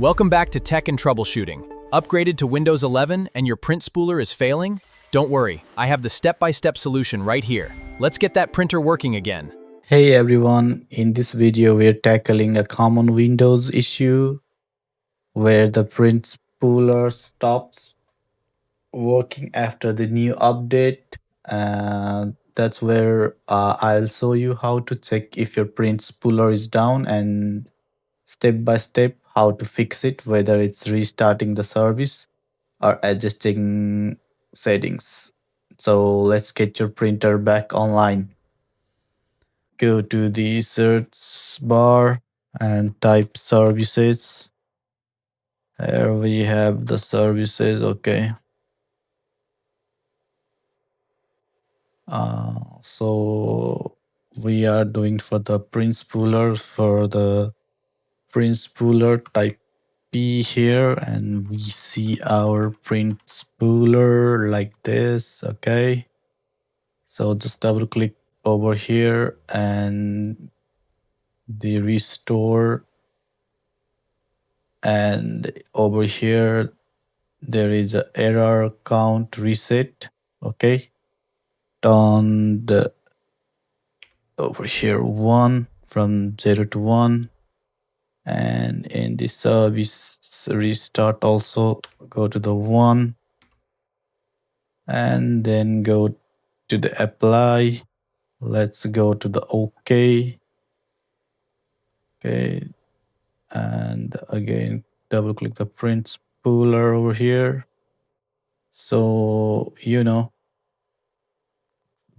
Welcome back to Tech and Troubleshooting. Upgraded to Windows 11 and your print spooler is failing? Don't worry, I have the step-by-step solution right here. Let's get that printer working again. Hey everyone, in this video we're tackling a common Windows issue where the print spooler stops working after the new update. And that's where I'll show you how to check if your print spooler is down and step by step how to fix it, whether it's restarting the service or adjusting settings. So let's get your printer back online. Go to the search bar and type services. Here we have the services. Okay. So we are doing for the print spooler. For the print spooler, type P here, and we see our print spooler like this. Okay. So just double click over here and the restore, and over here there is a error count reset. Okay, on the over here 1 from 0 to 1, and in the service restart also go to the 1, and then go to the apply. Let's go to the okay. Okay, and again double click the print spooler over here. So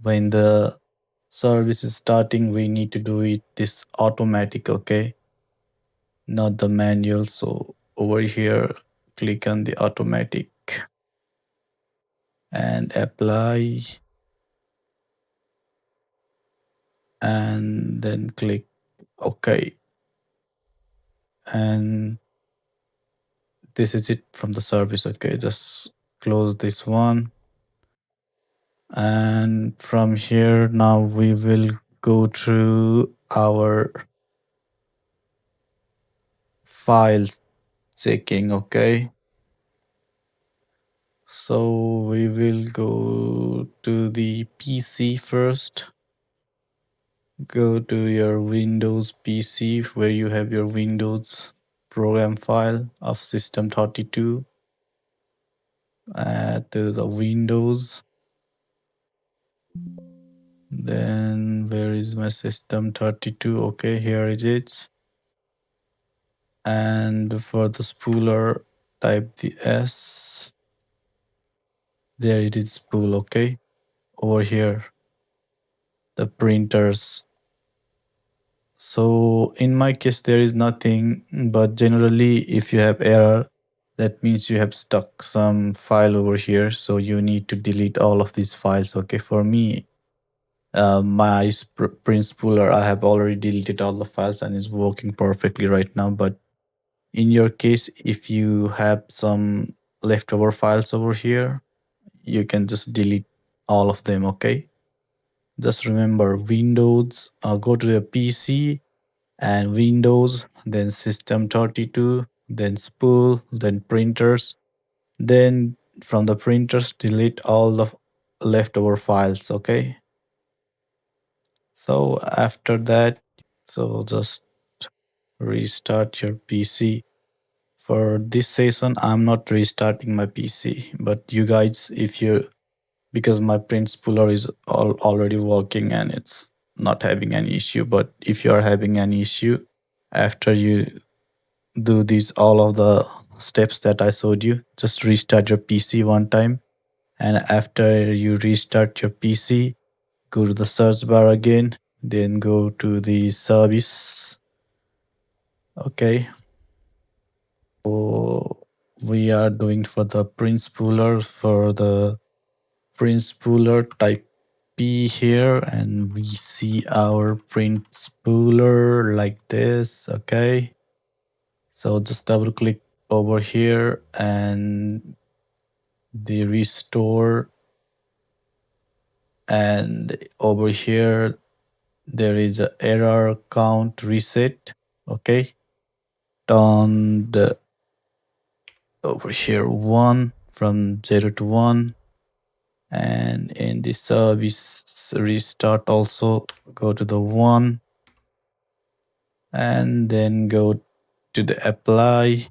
when the service is starting, we need to do it this automatic. Okay, not the manual. So over here click on the automatic and apply, and then click okay, and this is it from the service. Okay, just close this one, and from here now we will go through our files checking. Okay, so we will go to the PC first. Go to your Windows PC where you have your Windows program file of System32. Add to the Windows. Then where is my System32? Okay, here it is. And for the spooler, type the S. There it is, spool. Okay, over here the printers. So in my case there is nothing, but generally if you have error, that means you have stuck some file over here, so you need to delete all of these files. Okay, for me, my print spooler, I have already deleted all the files and it's working perfectly right now. But in your case, if you have some leftover files over here, you can just delete all of them. Okay, just remember Windows, go to the PC and Windows, then System32, then spool, then printers, then from the printers delete all the leftover files. Okay, so after that, so just restart your PC. For this session I'm not restarting my PC, but you guys, if you, because my print spooler is already working and it's not having any issue, but if you are having any issue after you do these all of the steps that I showed you, just restart your PC one time, and after you restart your PC, go to the search bar again, then go to the service. Okay, so we are doing for the print spooler. For the print spooler, type P here, and we see our print spooler like this. Okay, so just double click over here and the restore, and over here there is a error count reset. Okay, on the over here 1 from 0 to 1, and in the service restart also go to the 1, and then go to the apply.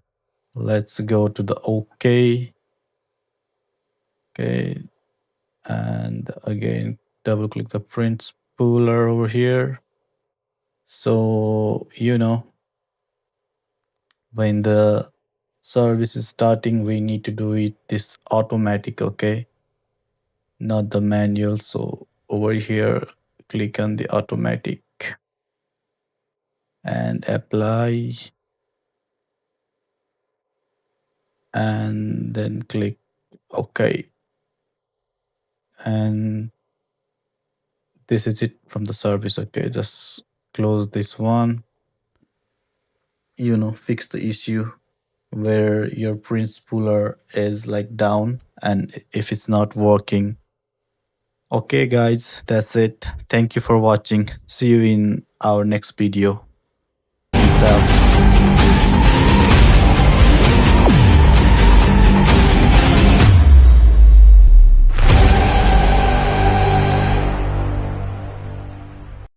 Let's go to the OK. Okay, and again double click the print spooler over here. So when the service is starting, we need to do it this automatic, okay, not the manual. So over here click on the automatic and apply, and then click OK. And this is it from the service. Okay, just close this one. Fix the issue where your print spooler is like down and if it's not working. Okay guys, that's it. Thank you for watching. See you in our next video. Peace out.